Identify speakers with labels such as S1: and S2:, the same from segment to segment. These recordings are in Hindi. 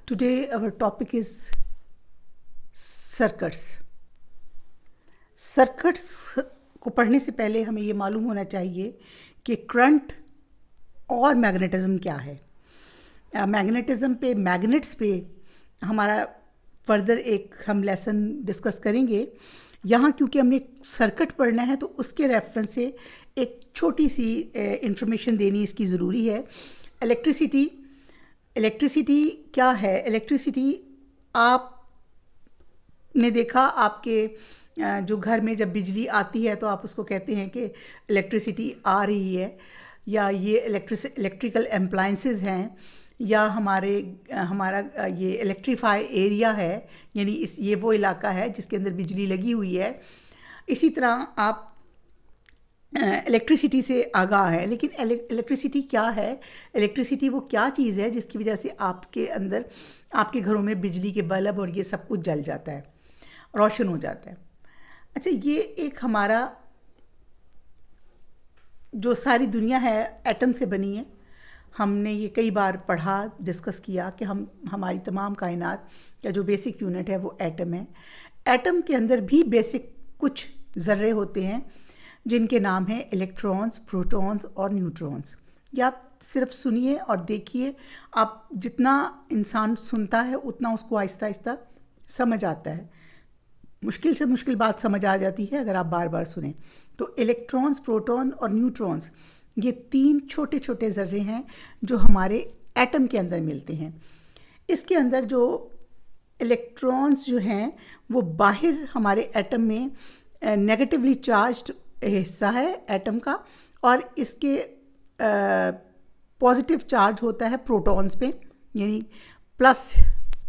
S1: Today our topic is circuits. Circuits को पढ़ने से पहले हमें ये मालूम होना चाहिए कि करंट और मैग्नेटिज्म क्या है। मैग्नेटिज्म पे, मैग्नेट्स पे हमारा फर्दर एक हम लेसन डिस्कस करेंगे। यहाँ क्योंकि हमने सर्किट पढ़ना है तो उसके रेफरेंस से एक छोटी सी इंफॉर्मेशन देनी इसकी ज़रूरी है। इलेक्ट्रिसिटी क्या है? इलेक्ट्रिसिटी आपने देखा, आपके जो घर में जब बिजली आती है तो आप उसको कहते हैं कि इलेक्ट्रिसिटी आ रही है, या ये इलेक्ट्रिकल एप्लायंसेस हैं, या हमारा ये इलेक्ट्रीफाई एरिया है, यानी ये वो इलाका है जिसके अंदर बिजली लगी हुई है। इसी तरह आप इलेक्ट्रिसिटी से आगाह है। लेकिन इलेक्ट्रिसिटी क्या है? इलेक्ट्रिसिटी वो क्या चीज़ है जिसकी वजह से आपके अंदर, आपके घरों में बिजली के बल्ब और ये सब कुछ जल जाता है, रोशन हो जाता है। अच्छा, ये एक हमारा जो सारी दुनिया है एटम से बनी है। हमने ये कई बार पढ़ा, डिस्कस किया कि हमारी तमाम कायनात का जो बेसिक यूनिट है वो एटम है। एटम के अंदर भी बेसिक कुछ ज़र्रे होते हैं जिनके नाम हैं इलेक्ट्रॉन्स, प्रोटॉन्स और न्यूट्रॉन्स। या आप सिर्फ सुनिए और देखिए, आप जितना इंसान सुनता है उतना उसको आहिस्ता आहिस्ता समझ आता है। मुश्किल से मुश्किल बात समझ आ जाती है अगर आप बार बार सुने। तो इलेक्ट्रॉन्स, प्रोटॉन और न्यूट्रॉन्स, ये 3 छोटे छोटे ज़र्रे हैं जो हमारे एटम के अंदर मिलते हैं। इसके अंदर जो इलेक्ट्रॉन्स जो हैं वो बाहर हमारे एटम में नेगेटिवली चार्ज्ड हिस्सा है एटम का, और इसके पॉजिटिव चार्ज होता है प्रोटॉन्स पे, यानी प्लस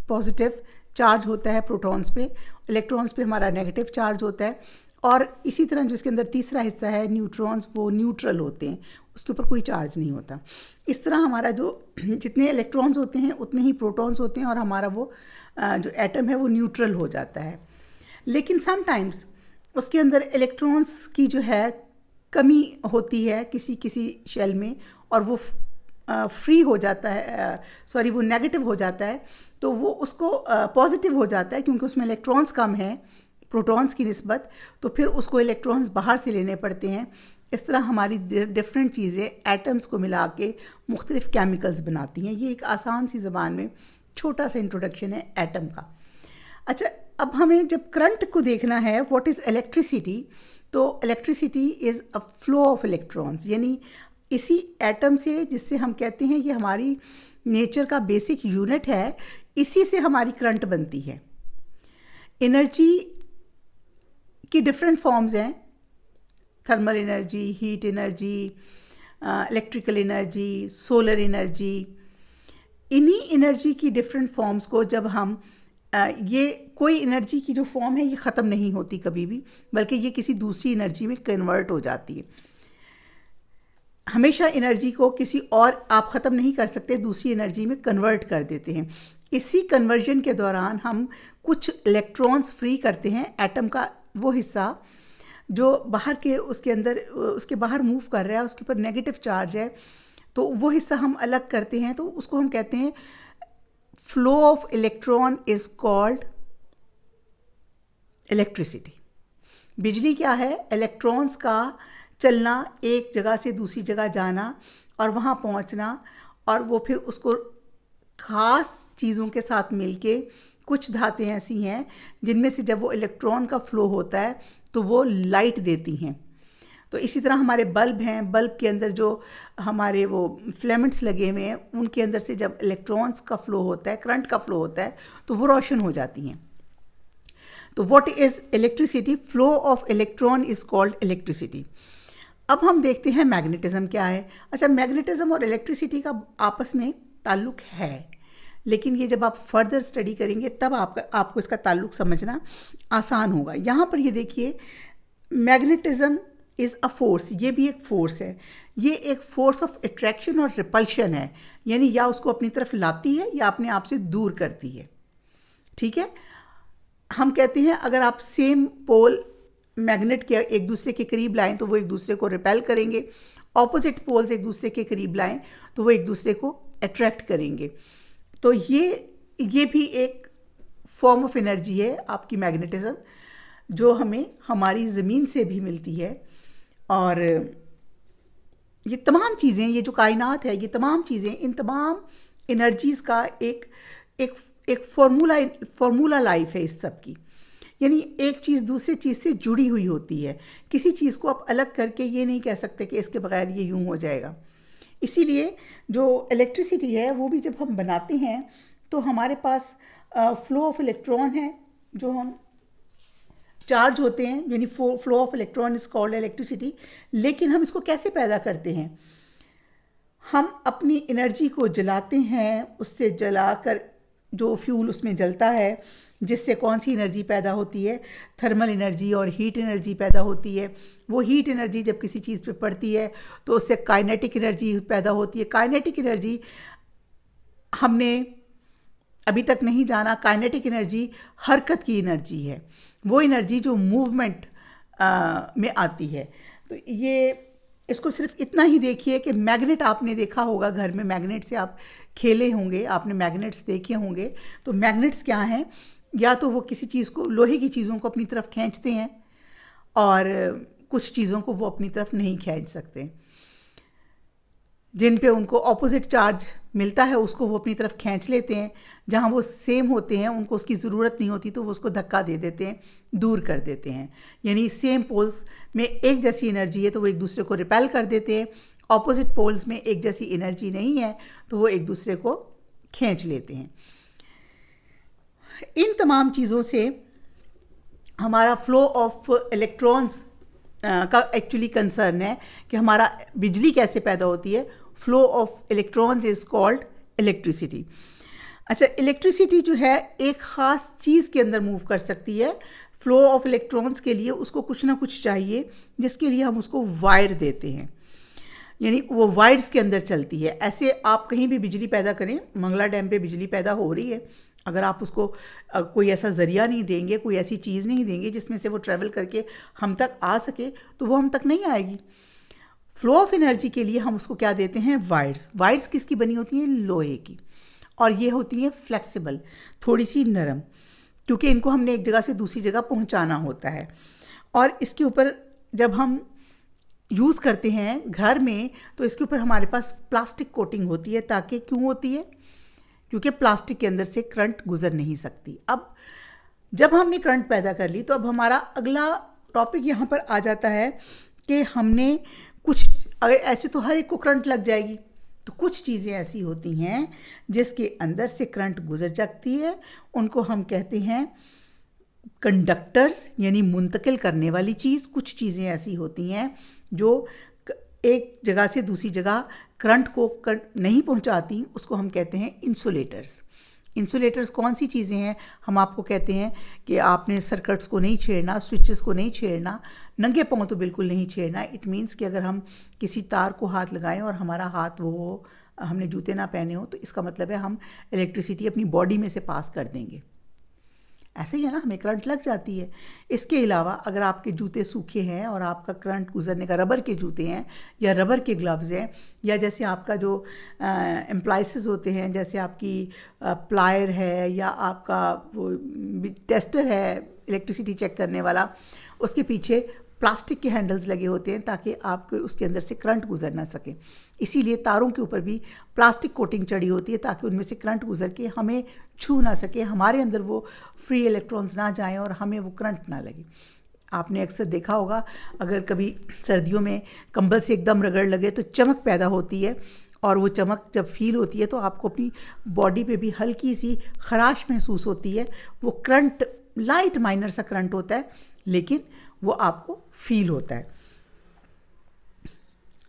S1: पॉजिटिव चार्ज होता है प्रोटॉन्स पे। इलेक्ट्रॉन्स पे हमारा नेगेटिव चार्ज होता है। और इसी तरह जो इसके अंदर तीसरा हिस्सा है न्यूट्रॉन्स, वो न्यूट्रल होते हैं, उसके ऊपर कोई चार्ज नहीं होता। इस तरह हमारा जो जितने इलेक्ट्रॉन्स होते हैं उतने ही प्रोटॉन्स होते हैं, और हमारा वो जो एटम है वो न्यूट्रल हो जाता है। लेकिन समटाइम्स उसके अंदर इलेक्ट्रॉन्स की जो है कमी होती है किसी किसी शेल में, और वो फ्री हो जाता है, वो नेगेटिव हो जाता है, तो वो उसको पॉजिटिव हो जाता है क्योंकि उसमें इलेक्ट्रॉन्स कम हैं प्रोटॉन्स की निस्बत, तो फिर उसको इलेक्ट्रॉन्स बाहर से लेने पड़ते हैं। इस तरह हमारी डिफरेंट चीज़ें एटम्स को मिला के मुख्तलिफ केमिकल्स बनाती हैं। ये एक आसान सी ज़बान में छोटा सा इंट्रोडक्शन है एटम का। अच्छा, अब हमें जब करंट को देखना है, व्हाट इज़ इलेक्ट्रिसिटी, तो electricity is a flow of electrons, यानी इसी एटम से, जिससे हम कहते हैं ये हमारी नेचर का बेसिक यूनिट है, इसी से हमारी करंट बनती है। एनर्जी की डिफरेंट फॉर्म्स हैं, thermal energy, heat energy, electrical energy, solar energy. इन्हीं एनर्जी की डिफरेंट फॉर्म्स को जब हम ये कोई एनर्जी की जो फॉर्म है ये ख़त्म नहीं होती कभी भी, बल्कि ये किसी दूसरी एनर्जी में कन्वर्ट हो जाती है। हमेशा एनर्जी को किसी और आप ख़त्म नहीं कर सकते, दूसरी एनर्जी में कन्वर्ट कर देते हैं। इसी कन्वर्जन के दौरान हम कुछ इलेक्ट्रॉन्स फ्री करते हैं। एटम का वो हिस्सा जो बाहर के उसके अंदर उसके बाहर मूव कर रहा है, उसके ऊपर नेगेटिव चार्ज है, तो वो हिस्सा हम अलग करते हैं, तो उसको हम कहते हैं flow of electron is called electricity. बिजली क्या है? इलेक्ट्रॉन्स का चलना, एक जगह से दूसरी जगह जाना और वहाँ पहुँचना, और वो फिर उसको ख़ास चीज़ों के साथ मिलके, कुछ धातें ऐसी हैं जिनमें से जब वो इलेक्ट्रॉन का फ्लो होता है तो वो लाइट देती हैं। तो इसी तरह हमारे बल्ब हैं, बल्ब के अंदर जो हमारे वो फिलामेंट्स लगे हुए हैं, उनके अंदर से जब इलेक्ट्रॉन्स का फ्लो होता है, करंट का फ्लो होता है, तो वो रोशन हो जाती हैं। तो what is electricity? Flow of electron is called electricity. अब हम देखते हैं मैग्नेटिज्म क्या है। अच्छा, मैग्नेटिज्म और इलेक्ट्रिसिटी का आपस में ताल्लुक़ है, लेकिन ये जब आप फर्दर स्टडी करेंगे तब आपको इसका ताल्लुक़ समझना आसान होगा। यहाँ पर ये देखिए, मैग्नेटिज्म इज़ अ फोर्स, ये भी एक फोर्स है। ये एक फोर्स ऑफ अट्रैक्शन और रिपल्शन है, यानी या उसको अपनी तरफ लाती है या अपने आप से दूर करती है। ठीक है, हम कहते हैं अगर आप सेम पोल मैग्नेट के एक दूसरे के करीब लाएं तो वो एक दूसरे को रिपेल करेंगे, ऑपोजिट पोल्स एक दूसरे के करीब लाएं तो वो एक दूसरे को अट्रैक्ट करेंगे। तो ये ये भी एक फॉर्म ऑफ एनर्जी है आपकी मैग्नेटिज्म, जो हमें हमारी ज़मीन से भी मिलती है। और ये तमाम चीज़ें, ये जो कायनात है, ये तमाम चीज़ें, इन तमाम एनर्जीज़ का एक एक एक फॉर्मूला लाइफ है इस सब की। यानी एक चीज़ दूसरी चीज़ से जुड़ी हुई होती है। किसी चीज़ को आप अलग करके ये नहीं कह सकते कि इसके बगैर ये यूं हो जाएगा। इसीलिए जो इलेक्ट्रिसिटी है वो भी जब हम बनाते हैं तो हमारे पास फ्लो ऑफ इलेक्ट्रॉन है, जो हम चार्ज होते हैं, यानी flow of electron is called electricity. लेकिन हम इसको कैसे पैदा करते हैं? हम अपनी एनर्जी को जलाते हैं, उससे जलाकर जो फ्यूल उसमें जलता है, जिससे कौन सी एनर्जी पैदा होती है? थर्मल एनर्जी और हीट एनर्जी पैदा होती है। वो हीट एनर्जी जब किसी चीज़ पे पड़ती है तो उससे काइनेटिक एनर्जी पैदा होती है। काइनेटिक एनर्जी हमने अभी तक नहीं जाना। काइनेटिक एनर्जी हरकत की एनर्जी है, वो एनर्जी जो मूवमेंट में आती है। तो ये इसको सिर्फ इतना ही देखिए कि मैग्नेट आपने देखा होगा, घर में मैग्नेट से आप खेले होंगे, आपने मैग्नेट्स देखे होंगे। तो मैग्नेट्स क्या हैं? या तो वो किसी चीज़ को, लोहे की चीज़ों को अपनी तरफ खींचते हैं, और कुछ चीज़ों को वो अपनी तरफ नहीं खींच सकते। जिन पे उनको ऑपोजिट चार्ज मिलता है उसको वो अपनी तरफ खींच लेते हैं। जहाँ वो सेम होते हैं उनको उसकी ज़रूरत नहीं होती तो वो उसको धक्का दे देते हैं, दूर कर देते हैं। यानी सेम पोल्स में एक जैसी एनर्जी है तो वो एक दूसरे को रिपेल कर देते हैं। ऑपोजिट पोल्स में एक जैसी एनर्जी नहीं है तो वो एक दूसरे को खींच लेते हैं। इन तमाम चीज़ों से हमारा फ्लो ऑफ इलेक्ट्रॉन्स का एक्चुअली कंसर्न है कि हमारा बिजली कैसे पैदा होती है। Flow of electrons is called electricity. अच्छा, इलेक्ट्रिसिटी जो है एक ख़ास चीज़ के अंदर मूव कर सकती है। फ्लो ऑफ इलेक्ट्रॉन्स के लिए उसको कुछ ना कुछ चाहिए, जिसके लिए हम उसको वायर देते हैं, यानी वो वायर्स के अंदर चलती है। ऐसे आप कहीं भी बिजली पैदा करें, मंगला डैम पे बिजली पैदा हो रही है, अगर आप उसको कोई ऐसा ज़रिया नहीं देंगे, कोई ऐसी चीज़ नहीं देंगे जिसमें से वो ट्रैवल करके हम तक आ सके, तो वो हम तक नहीं आएगी। फ्लो ऑफ एनर्जी के लिए हम उसको क्या देते हैं? वायर्स। वायर्स किसकी बनी होती हैं? लोहे की। और ये होती हैं फ्लेक्सिबल, थोड़ी सी नरम, क्योंकि इनको हमने एक जगह से दूसरी जगह पहुंचाना होता है। और इसके ऊपर जब हम यूज़ करते हैं घर में तो इसके ऊपर हमारे पास प्लास्टिक कोटिंग होती है। ताकि क्यों होती है? क्योंकि प्लास्टिक के अंदर से करंट गुजर नहीं सकती। अब जब हमने करंट पैदा कर ली तो अब हमारा अगला टॉपिक यहाँ पर आ जाता है कि हमने कुछ, अगर ऐसे तो हर एक को करंट लग जाएगी, तो कुछ चीज़ें ऐसी होती हैं जिसके अंदर से करंट गुजर जाती है। उनको हम कहते हैं कंडक्टर्स, यानी मुंतकिल करने वाली चीज़। कुछ चीज़ें ऐसी होती हैं जो एक जगह से दूसरी जगह करंट को नहीं पहुंचाती, उसको हम कहते हैं इंसुलेटर्स। इंसुलेटर्स कौन सी चीज़ें हैं? हम आपको कहते हैं कि आपने सर्किट्स को नहीं छेड़ना, स्विचेस को नहीं छेड़ना, नंगे पांव तो बिल्कुल नहीं छेड़ना। इट मीन्स कि अगर हम किसी तार को हाथ लगाएं और हमारा हाथ वो हो, हमने जूते ना पहने हो, तो इसका मतलब है हम इलेक्ट्रिसिटी अपनी बॉडी में से पास कर देंगे। ऐसे ही है ना, हमें करंट लग जाती है। इसके अलावा अगर आपके जूते सूखे हैं और आपका करंट गुजरने का, रबर के जूते हैं या रबर के ग्लव्स हैं, या जैसे आपका जो एम्प्लाइसेस होते हैं, जैसे आपकी प्लायर है या आपका वो टेस्टर है इलेक्ट्रिसिटी चेक करने वाला, उसके पीछे प्लास्टिक के हैंडल्स लगे होते हैं ताकि आपको उसके अंदर से करंट गुजर ना सके। इसीलिए तारों के ऊपर भी प्लास्टिक कोटिंग चढ़ी होती है ताकि उनमें से करंट गुजर के हमें छू ना सके, हमारे अंदर वो फ्री इलेक्ट्रॉन्स ना जाएं और हमें वो करंट ना लगे। आपने अक्सर देखा होगा, अगर कभी सर्दियों में कंबल से एकदम रगड़ लगे तो चमक पैदा होती है, और वो चमक जब फील होती है तो आपको अपनी बॉडी पे भी हल्की सी खराश महसूस होती है। वो करंट लाइट माइनर सा करंट होता है, लेकिन वो आपको फील होता है।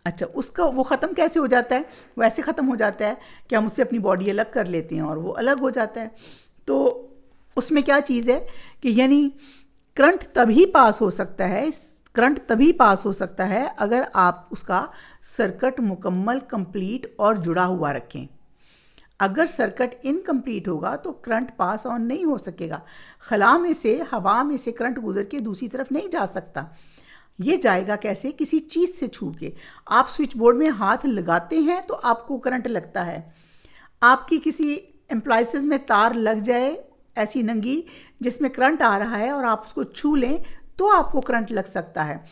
S1: अच्छा, उसका वो ख़त्म कैसे हो जाता है? वो ऐसे ख़त्म हो जाता है कि हम उससे अपनी बॉडी अलग कर लेते हैं और वो अलग हो जाता है। तो उसमें क्या चीज़ है कि यानी करंट तभी पास हो सकता है, करंट तभी पास हो सकता है अगर आप उसका सर्किट मुकम्मल, कंप्लीट और जुड़ा हुआ रखें। अगर सर्किट इनकम्प्लीट होगा तो करंट पास ऑन नहीं हो सकेगा। खला में से, हवा में से करंट गुजर के दूसरी तरफ नहीं जा सकता। ये जाएगा कैसे? किसी चीज़ से छू के। आप स्विच बोर्ड में हाथ लगाते हैं तो आपको करंट लगता है। आपकी किसी एप्लायंसेस में तार लग जाए ऐसी नंगी जिसमें करंट आ रहा है और आप उसको छू लें तो आपको करंट लग सकता है।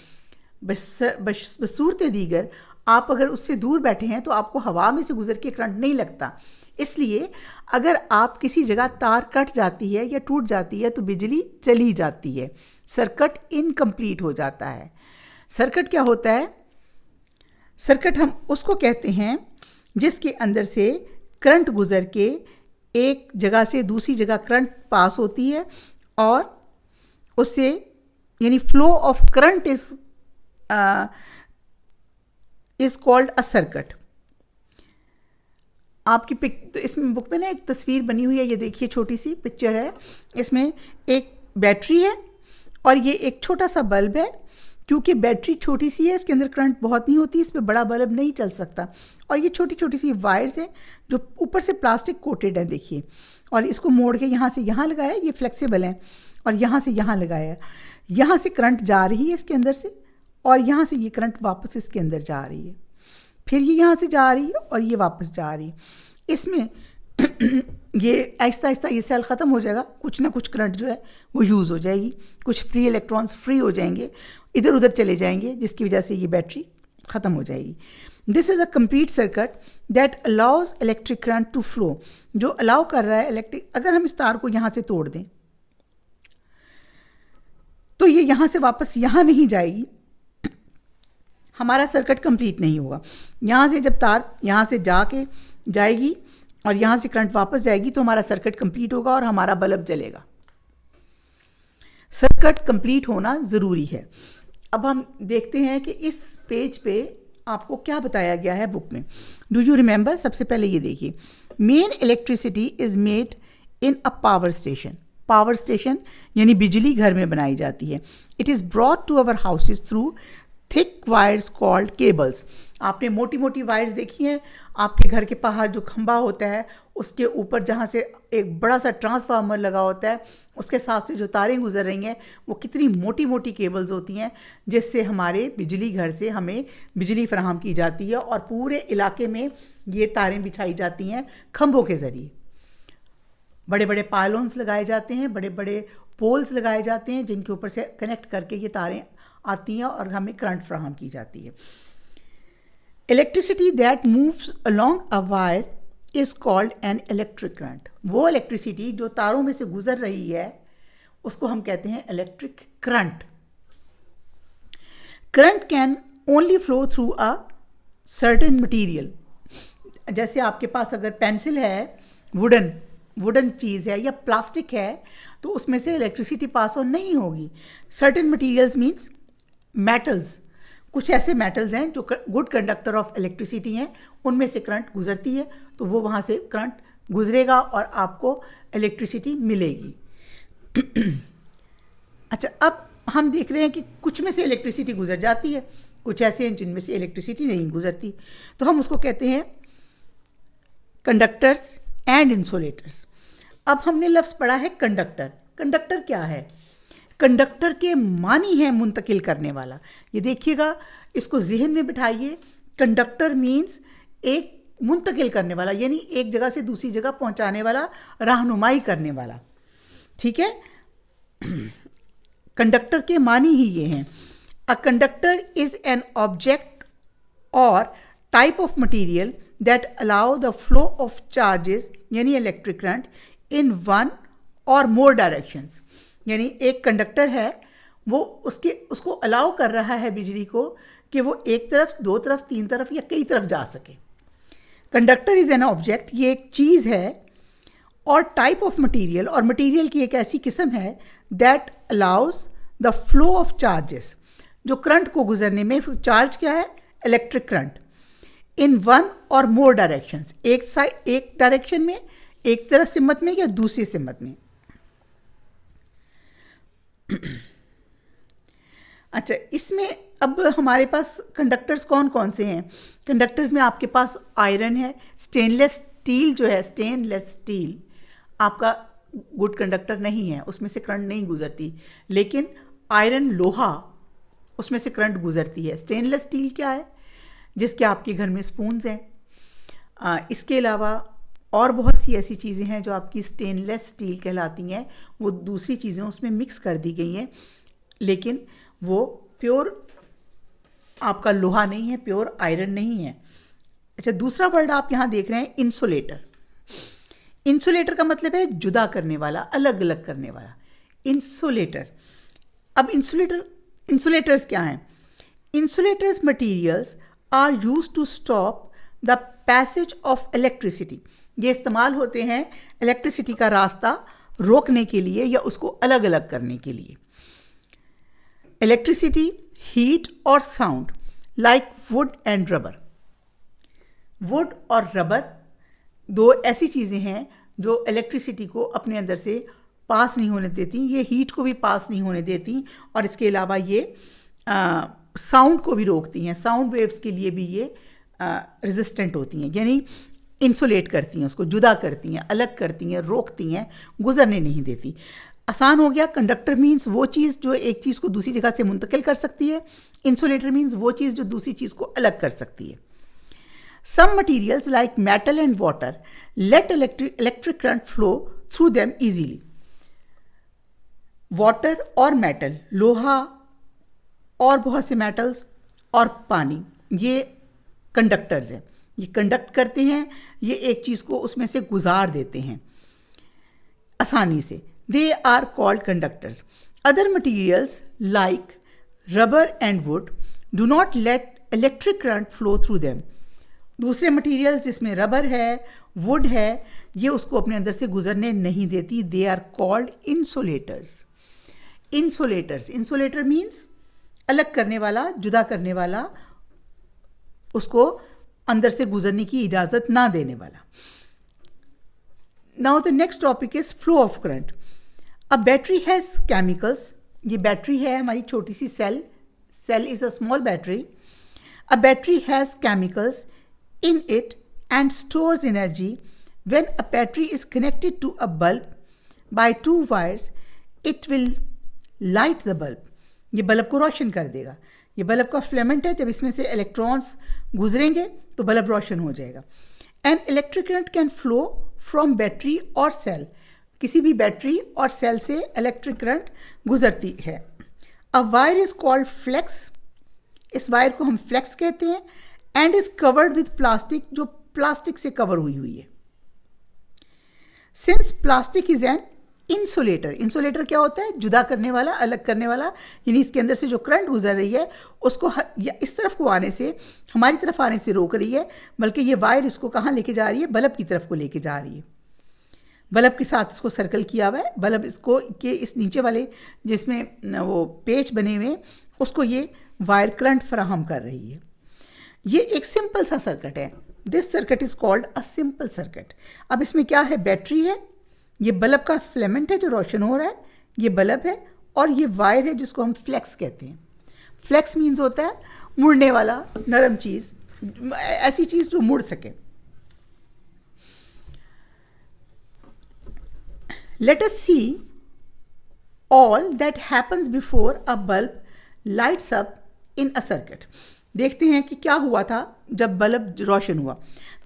S1: बसूरत दीगर आप अगर उससे दूर बैठे हैं तो आपको हवा में से गुजर के करंट नहीं लगता। इसलिए अगर आप किसी जगह तार कट जाती है या टूट जाती है तो बिजली चली जाती है, सर्किट इनकम्प्लीट हो जाता है। सर्किट क्या होता है? सर्किट हम उसको कहते हैं जिसके अंदर से करंट गुजर के एक जगह से दूसरी जगह करंट पास होती है और उससे यानी flow of current is called a circuit. आपकी तो इसमें बुक में ना एक तस्वीर बनी हुई है, ये देखिए छोटी सी पिक्चर है। इसमें एक बैटरी है और ये एक छोटा सा बल्ब है। क्योंकि बैटरी छोटी सी है इसके अंदर करंट बहुत नहीं होती, इस पर बड़ा बल्ब नहीं चल सकता। और ये छोटी छोटी सी वायर्स हैं जो ऊपर से प्लास्टिक कोटेड है, देखिए। और इसको मोड़ के यहाँ से यहाँ लगाया, ये फ्लेक्सिबल है, और यहाँ से यहाँ लगाया। यहाँ से करंट जा रही है इसके अंदर से और यहाँ से ये करंट वापस इसके अंदर जा रही है, फिर ये यहाँ से जा रही है और ये वापस जा रही है। इसमें ये आहिस्ता आहिस्ता ये सेल ख़त्म हो जाएगा, कुछ ना कुछ करंट जो है वो यूज़ हो जाएगी, कुछ फ्री इलेक्ट्रॉन्स फ्री हो जाएंगे, इधर उधर चले जाएंगे, जिसकी वजह से ये बैटरी ख़त्म हो जाएगी। This is a complete circuit that allows electric current to flow, जो अलाउ कर रहा है इलेक्ट्रिक। अगर हम इस तार को यहाँ से तोड़ दें तो ये यहाँ से वापस यहाँ नहीं जाएगी, हमारा सर्किट कंप्लीट नहीं होगा। यहाँ से जब तार यहाँ से जाके जाएगी और यहाँ से करंट वापस जाएगी तो हमारा सर्किट कंप्लीट होगा और हमारा बल्ब जलेगा। सर्किट कंप्लीट होना ज़रूरी है। अब हम देखते हैं कि इस पेज पे आपको क्या बताया गया है बुक में। Do you remember? सबसे पहले ये देखिए, main electricity is made in a power station. Power station यानी बिजली घर में बनाई जाती है। It is brought to our houses through thick wires called cables. आपने मोटी मोटी वायर्स देखी हैं, आपके घर के बाहर जो खंबा होता है उसके ऊपर जहाँ से एक बड़ा सा ट्रांसफार्मर लगा होता है, उसके साथ से जो तारें गुजर रही हैं वो कितनी मोटी मोटी केबल्स होती हैं, जिससे हमारे बिजली घर से हमें बिजली फराहम की जाती है। और पूरे इलाके में ये तारें बिछाई जाती हैं खंभों के ज़रिए। बड़े बड़े पायलोन्स लगाए जाते हैं, बड़े बड़े पोल्स लगाए जाते हैं, जिनके ऊपर से कनेक्ट करके ये तारें आती हैं और हमें करंट फराहम की जाती है। Electricity that moves along a wire is called an electric current. वो इलेक्ट्रिसिटी जो तारों में से गुजर रही है उसको हम कहते हैं electric current. Current can only flow through a certain material. जैसे आपके पास अगर पेंसिल है, वुडन चीज़ है या प्लास्टिक है, तो उसमें से इलेक्ट्रिसिटी पास ऑन नहीं होगी। Certain materials means metals. कुछ ऐसे मेटल्स हैं जो गुड कंडक्टर ऑफ इलेक्ट्रिसिटी हैं, उनमें से करंट गुजरती है तो वो वहाँ से करंट गुजरेगा और आपको इलेक्ट्रिसिटी मिलेगी। अच्छा, अब हम देख रहे हैं कि कुछ में से इलेक्ट्रिसिटी गुजर जाती है, कुछ ऐसे हैं जिनमें से इलेक्ट्रिसिटी नहीं गुजरती, तो हम उसको कहते हैं कंडक्टर्स एंड इंसुलेटर्स। अब हमने लफ्ज़ पढ़ा है कंडक्टर। कंडक्टर क्या है? कंडक्टर के मानी है मुंतकिल करने वाला। ये देखिएगा, इसको जहन में बिठाइए। कंडक्टर मीन्स एक मुंतकिल करने वाला, यानी एक जगह से दूसरी जगह पहुंचाने वाला, रहनुमाई करने वाला। ठीक है, कंडक्टर के मानी ही ये हैं। A conductor is an object or type of material that allow the flow of charges यानी electric current in one or more directions. यानी एक कंडक्टर है, वो उसको अलाउ कर रहा है बिजली को कि वो एक तरफ, दो तरफ, तीन तरफ या कई तरफ जा सके। कंडक्टर इज़ एन ऑब्जेक्ट, ये एक चीज़ है, और टाइप ऑफ मटेरियल, और मटेरियल की एक ऐसी किस्म है that allows the flow of charges, जो करंट को गुजरने में, चार्ज क्या है? Electric current, in one or more directions, एक डायरेक्शन में, एक तरफ सिमत में या दूसरी सिमत में। अच्छा, इसमें अब हमारे पास कंडक्टर्स कौन कौन से हैं? कंडक्टर्स में आपके पास आयरन है, स्टेनलेस स्टील जो है, स्टेनलेस स्टील आपका गुड कंडक्टर नहीं है, उसमें से करंट नहीं गुजरती। लेकिन आयरन, लोहा, उसमें से करंट गुजरती है। स्टेनलेस स्टील क्या है? जिसके आपके घर में स्पून्स हैं। इसके अलावा और बहुत सी ऐसी चीज़ें हैं जो आपकी स्टेनलेस स्टील कहलाती हैं, वो दूसरी चीज़ें उसमें मिक्स कर दी गई हैं, लेकिन वो प्योर आपका लोहा नहीं है, प्योर आयरन नहीं है। अच्छा, दूसरा वर्ड आप यहाँ देख रहे हैं इंसुलेटर। इंसुलेटर का मतलब है जुदा करने वाला, अलग अलग करने वाला, इंसुलेटर। अब इंसुलेटर्स क्या हैं? Insulators materials are used to stop the passage of electricity. ये इस्तेमाल होते हैं इलेक्ट्रिसिटी का रास्ता रोकने के लिए या उसको अलग अलग करने के लिए। इलेक्ट्रिसिटी, हीट और sound like would and rubber. Would और रबर दो ऐसी चीज़ें हैं जो इलेक्ट्रिसिटी को अपने अंदर से पास नहीं होने देती, ये हीट को भी पास नहीं होने देती, और इसके अलावा ये साउंड को भी रोकती हैं। साउंड वेव्स के लिए भी ये रेजिस्टेंट होती हैं, यानी इंसुलेट करती हैं, उसको जुदा करती हैं, अलग करती हैं, रोकती हैं, गुजरने नहीं देती। आसान हो गया। कंडक्टर मीन्स वो चीज़ जो एक चीज़ को दूसरी जगह से मुंतकिल कर सकती है। इंसुलेटर मीन्स वो चीज़ जो दूसरी चीज़ को अलग कर सकती है। Some materials like metal and water let electric current flow through them easily. Water और मेटल, लोहा और बहुत से मेटल्स और पानी, ये कंडक्टर्स हैं, ये कंडक्ट करते हैं, ये एक चीज़ को उसमें से गुजार देते हैं आसानी से। They are called conductors. Other materials like rubber and wood do not let electric current flow through them. दूसरे मटेरियल्स जिसमें रबर है, वुड है, ये उसको अपने अंदर से गुजरने नहीं देती। They are called insulators. Insulators, insulator means अलग करने वाला, जुदा करने वाला, उसको अंदर से गुजरने की इजाज़त ना देने वाला। Now the next topic is flow of current. A battery has chemicals. ये बैटरी है हमारी छोटी सी cell is a small battery. A battery has chemicals in it and stores energy. When a battery is connected to a bulb by two wires, it will light the bulb. ये बल्ब को रोशन कर देगा। ये बल्ब का फिलामेंट है, जब इसमें से इलेक्ट्रॉन्स गुजरेंगे तो बल्ब रोशन हो जाएगा। An electric current can flow from battery or cell. किसी भी बैटरी और सेल से इलेक्ट्रिक करंट गुजरती है। A wire is called flex. इस वायर को हम फ्लेक्स कहते हैं। And is covered with plastic, जो प्लास्टिक से कवर हुई है। Since plastic is an insulator. Insulator क्या होता है? जुदा करने वाला, अलग करने वाला, यानी इसके अंदर से जो करंट गुजर रही है उसको या इस तरफ को आने से, हमारी तरफ आने से रोक रही है, बल्कि ये वायर इसको कहाँ लेके जा रही है? बल्ब की तरफ को लेके जा रही है। बल्ब के साथ उसको सर्कल किया हुआ है। बल्ब इसको के इस नीचे वाले जिसमें वो पेच बने हुए, उसको ये वायर करंट फराहम कर रही है। ये एक सिंपल सा सर्किट है। This circuit is called a simple circuit. अब इसमें क्या है? बैटरी है, ये बल्ब का फिलामेंट है जो रोशन हो रहा है, ये बल्ब है, और ये वायर है जिसको हम फ्लेक्स कहते हैं। फ्लेक्स मीन्स होता है मुड़ने वाला, नरम चीज़, ऐसी चीज़ जो मुड़ सके। Let us see all that happens before a bulb lights up in a circuit. देखते हैं कि क्या हुआ था जब बल्ब रोशन हुआ।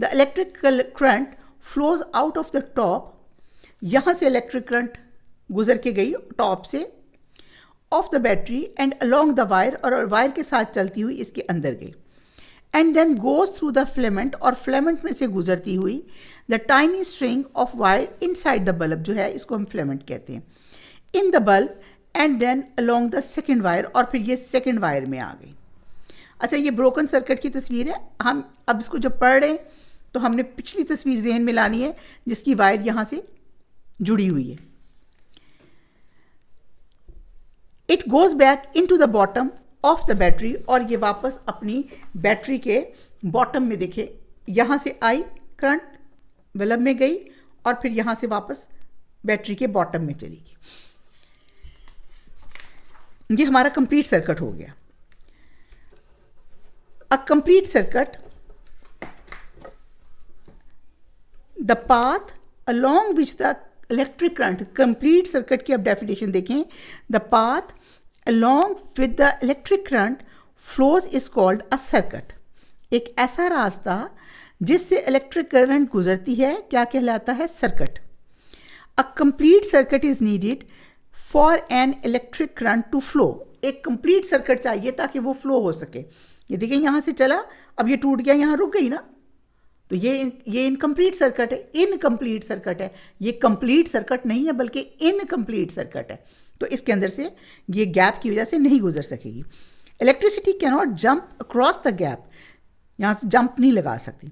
S1: The electric current flows out of the top. यहाँ से इलेक्ट्रिक करंट गुजर के गई टॉप से, of the battery and along the wire, और वायर के साथ चलती हुई इसके अंदर गई। And then goes through the filament, और फिलामेंट में से गुजरती हुई the tiny string of wire inside the bulb, जो है इसको हम फिलामेंट कहते हैं, in the bulb, and then along the second wire, और फिर ये सेकेंड वायर में आ गई। अच्छा, ये ब्रोकन सर्किट की तस्वीर है। हम अब इसको जब पढ़ रहे हैं तो हमने पिछली तस्वीर जहन में लानी है जिसकी वायर यहाँ से जुड़ी हुई है। It goes back into the bottom of the battery, और ये वापस अपनी बैटरी के बॉटम में, देखे यहाँ से आई करंट, बल्ब में गई, और फिर यहाँ से वापस बैटरी के बॉटम में चली गई। ये हमारा कंप्लीट सर्किट हो गया। A complete circuit, the path along which the electric current, complete circuit की अब definition देखें, the path along with the electric current flows is called a circuit. एक ऐसा रास्ता जिससे इलेक्ट्रिक करंट गुजरती है क्या कहलाता है? Circuit. A complete circuit is needed for an electric current to flow. एक कंप्लीट सर्किट चाहिए ताकि वो फ्लो हो सके। ये देखिए यहाँ से चला, अब ये टूट गया, यहाँ रुक गई ना, तो ये इनकम्प्लीट सर्किट है, इनकम्प्लीट सर्किट है। ये कंप्लीट सर्किट नहीं है बल्कि इनकम्प्लीट सर्किट है। तो इसके अंदर से ये गैप की वजह से नहीं गुजर सकेगी। Electricity cannot jump across the gap, यहाँ से जंप नहीं लगा सकती।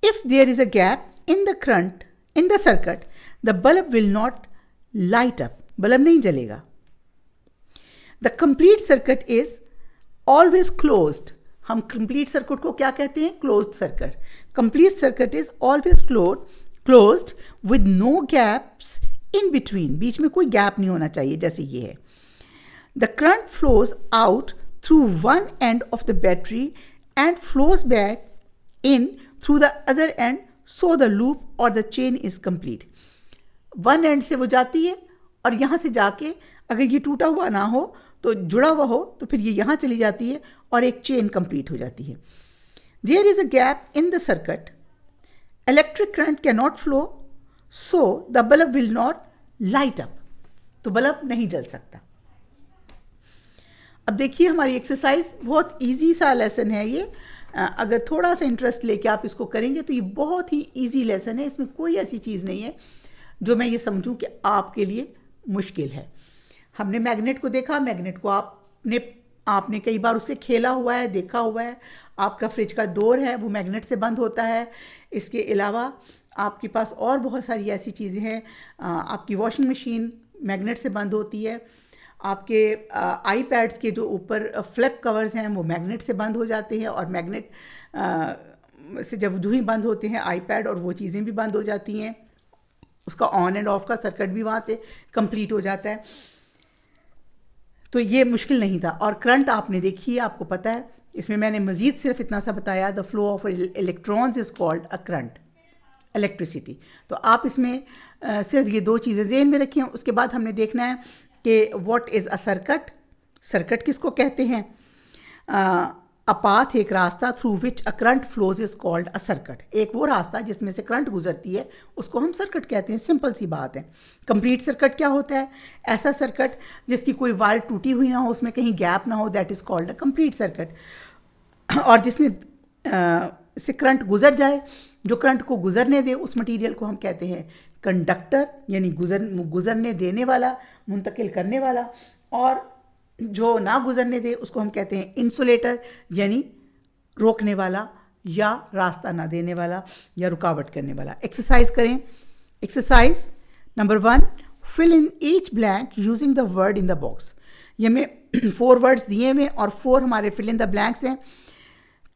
S1: If there is a gap in the current in the circuit the bulb will not light up, bulb नहीं जलेगा। The complete circuit is always closed. हम कंप्लीट सर्किट को क्या कहते हैं? Closed circuit. Complete circuit is always closed with no gaps in between, बीच में कोई गैप नहीं होना चाहिए, जैसे ये है। The current flows out through one end of the battery and flows back in through the other end, so the loop or the chain is complete. One end से वो जाती है और यहाँ से जाके अगर ये टूटा हुआ ना हो तो जुड़ा हुआ हो तो फिर ये यहाँ चली जाती है और एक चेन कंप्लीट हो जाती है। There is a gap in the circuit, electric current can not flow, so the bulb will not light up, तो बल्ब नहीं जल सकता। अब देखिए हमारी एक्सरसाइज, बहुत इजी सा लेसन है ये। अगर थोड़ा सा इंटरेस्ट लेके आप इसको करेंगे तो ये बहुत ही इजी लेसन है। इसमें कोई ऐसी चीज़ नहीं है जो मैं ये समझूं कि आपके लिए मुश्किल है। हमने मैग्नेट को देखा, मैग्नेट को आपने कई बार उससे खेला हुआ है, देखा हुआ है। आपका फ्रिज का डोर है वो मैग्नेट से बंद होता है। इसके अलावा आपके पास और बहुत सारी ऐसी चीज़ें हैं। आपकी वॉशिंग मशीन मैग्नेट से बंद होती है। आपके आईपैड्स के जो ऊपर फ्लिप कवर्स हैं वो मैग्नेट से बंद हो जाते हैं, और मैग्नेट से जब जो ही बंद होते हैं आईपैड और वो चीज़ें भी बंद हो जाती हैं। उसका ऑन एंड ऑफ का सर्किट भी वहाँ से कंप्लीट हो जाता है। तो ये मुश्किल नहीं था। और करंट आपने देखी है, आपको पता है। इसमें मैंने मज़ीद सिर्फ इतना सा बताया, the flow of electrons is called a current, electricity. तो आप इसमें सिर्फ ये दो चीज़ें ज़हन में रखें। उसके बाद हमने देखना है कि what is a circuit, circuit किसको कहते हैं। अ पाथ, एक रास्ता, through which a current flows is called a circuit. एक वो रास्ता जिसमें से करंट गुजरती है उसको हम सर्किट कहते हैं। सिंपल सी बात है। कंप्लीट सर्किट क्या होता है? ऐसा सर्किट जिसकी कोई वायर टूटी हुई ना हो, उसमें कहीं गैप ना हो, that is called a complete circuit. और जिसमें से करंट गुजर जाए, जो करंट को गुजरने दे, उस मटीरियल को हम कहते हैं कंडक्टर, यानी गुजरने देने वाला, मुंतकिल करने वाला। और जो ना गुजरने दे उसको हम कहते हैं इंसुलेटर, यानी रोकने वाला या रास्ता ना देने वाला या रुकावट करने वाला। एक्सरसाइज करें। Exercise number 1, fill in each blank using the word in the box. ये हमें 4 वर्ड्स दिए हुए और 4 हमारे फिल इन द ब्लैंक्स हैं।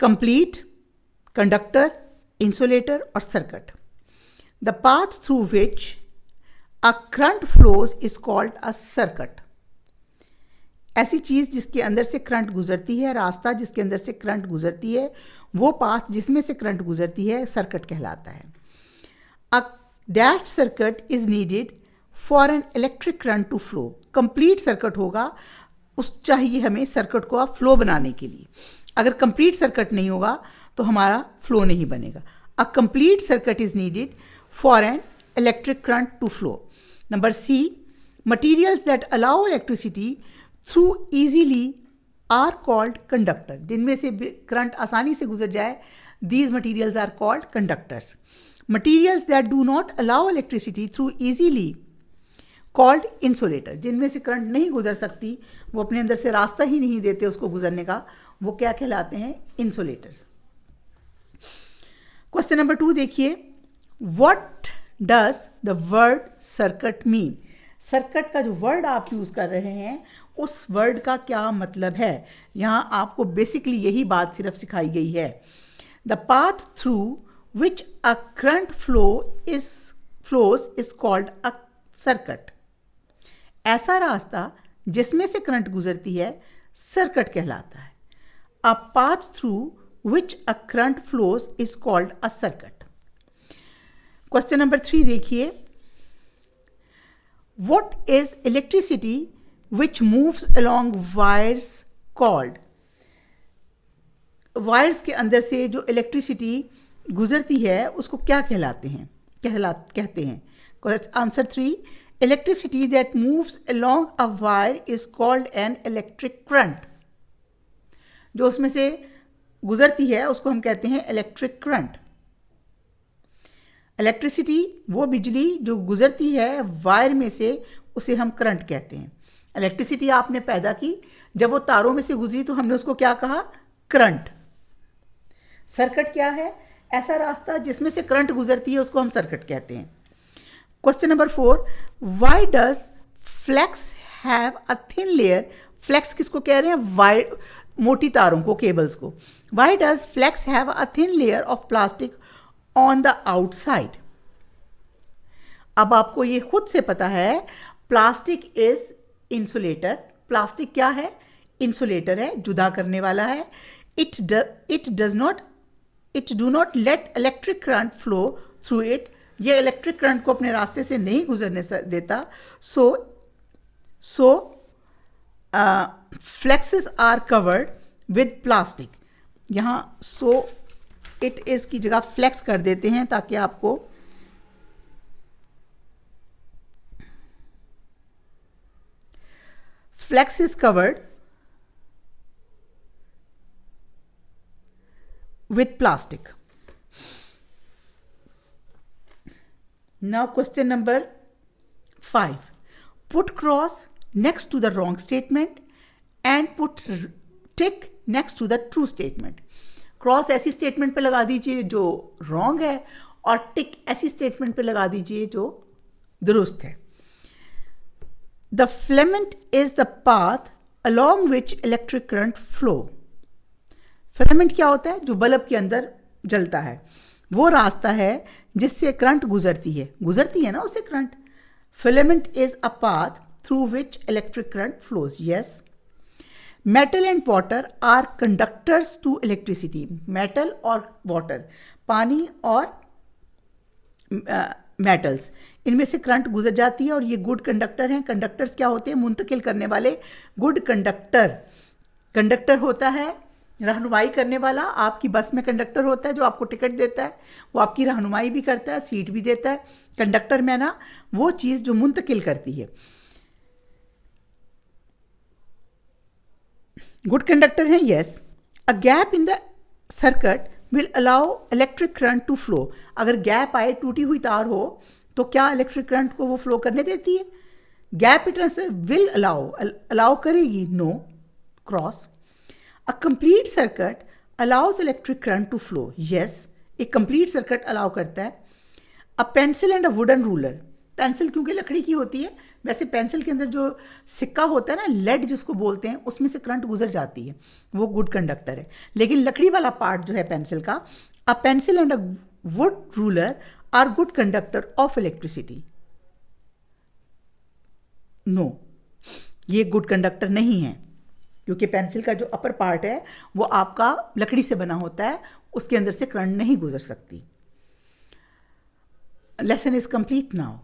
S1: कंप्लीट, कंडक्टर, इंसुलेटर और circuit. The path through which a current flows is called a circuit. ऐसी चीज़ जिसके अंदर से करंट गुजरती है, रास्ता जिसके अंदर से करंट गुजरती है, वो पाथ जिसमें से करंट गुजरती है, सर्किट कहलाता है। A dash circuit is needed for an electric current to flow. Complete circuit होगा, उस चाहिए हमें सर्किट को आप फ्लो बनाने के लिए। अगर कंप्लीट सर्किट नहीं होगा तो हमारा फ्लो नहीं बनेगा। A complete circuit is needed for an electric current to flow. Number C, materials that allow electricity through easily are called conductor. जिनमें से करंट आसानी से गुजर जाए, these materials are called conductors. Materials that do not allow electricity through easily called insulator. जिनमें से करंट नहीं गुजर सकती, वो अपने अंदर से रास्ता ही नहीं देते उसको गुजरने का, वो क्या कहलाते हैं? इंसुलेटर्स। क्वेश्चन नंबर 2 देखिए, what does the word circuit mean. Circuit का जो वर्ड आप यूज़ कर रहे हैं उस वर्ड का क्या मतलब है। यहाँ आपको बेसिकली यही बात सिर्फ सिखाई गई है। The path through which a current flows is called a circuit. ऐसा रास्ता जिसमें से करंट गुजरती है सर्किट कहलाता है। अ path through which a current flows is called a circuit. Question number 3 देखिए, What is electricity which moves along wires called? Wires के अंदर से जो इलेक्ट्रिसिटी गुजरती है उसको क्या कहते हैं। Answer 3, electricity that moves along a wire is called an electric current. जो उसमें से गुजरती है उसको हम कहते हैं इलेक्ट्रिक करंट। इलेक्ट्रिसिटी वो बिजली जो गुजरती है वायर में से, उसे हम करंट कहते हैं। इलेक्ट्रिसिटी आपने पैदा की, जब वो तारों में से गुजरी तो हमने उसको क्या कहा? करंट। सर्किट क्या है? ऐसा रास्ता जिसमें से करंट गुजरती है उसको हम सर्किट कहते हैं। Question number 4, why does flex have a thin layer? Flex किसको कह रहे हैं? वायर, मोटी तारों को, केबल्स को। Why does flex have a thin layer of plastic on the outside? अब आपको ये खुद से पता है, प्लास्टिक इज इंसुलेटर। प्लास्टिक क्या है? इंसुलेटर है, जुदा करने वाला है। It do not let electric current flow through it. ये इलेक्ट्रिक करंट को अपने रास्ते से नहीं गुजरने देता। So flexes are covered with plastic. यहाँ सो इट इज की जगह फ्लेक्स कर देते हैं ताकि आपको flex is covered with plastic. Now question number 5. Put cross next to the wrong statement and put tick next to the true statement. Cross ऐसी स्टेटमेंट पे लगा दीजिए जो रॉन्ग है और टिक ऐसी स्टेटमेंट पे लगा दीजिए जो दुरुस्त है। The filament is the path along which electric current flow. Filament क्या होता है? जो बल्ब के अंदर जलता है, वो रास्ता है जिससे करंट गुजरती है ना उससे current. Filament is a path through which electric current flows. Yes. Metal and water are conductors to electricity. Metal और वाटर, पानी और मेटल्स, इनमें से करंट गुजर जाती है और ये गुड कंडक्टर हैं। कंडक्टर्स क्या होते हैं? मुंतकिल करने वाले। गुड कंडक्टर होता है रहनुमाई करने वाला। आपकी बस में कंडक्टर होता है जो आपको टिकट देता है, वो आपकी रहनुमाई भी करता है, सीट भी देता है। कंडक्टर में ना वो चीज़ जो मुंतकिल करती है। गुड कंडक्टर है। Yes. A gap in the circuit will allow electric current to flow. अगर गैप आए, टूटी हुई तार हो, तो क्या इलेक्ट्रिक करंट को वो फ्लो करने देती है? गैप इट विल अलाउ करेगी? No. Cross. A complete circuit allows electric current to flow. Yes, एक complete circuit allow करता है। A pencil and a wooden ruler. Pencil क्योंकि लकड़ी की होती है, वैसे पेंसिल के अंदर जो सिक्का होता है ना, लेड जिसको बोलते हैं, उसमें से करंट गुजर जाती है, वो गुड कंडक्टर है। लेकिन लकड़ी वाला पार्ट जो है पेंसिल का, a pencil and a wood ruler are good conductor of electricity. No, ये गुड कंडक्टर नहीं है, क्योंकि पेंसिल का जो अपर पार्ट है वो आपका लकड़ी से बना होता है, उसके अंदर से करंट नहीं गुजर सकती। Lesson is complete now.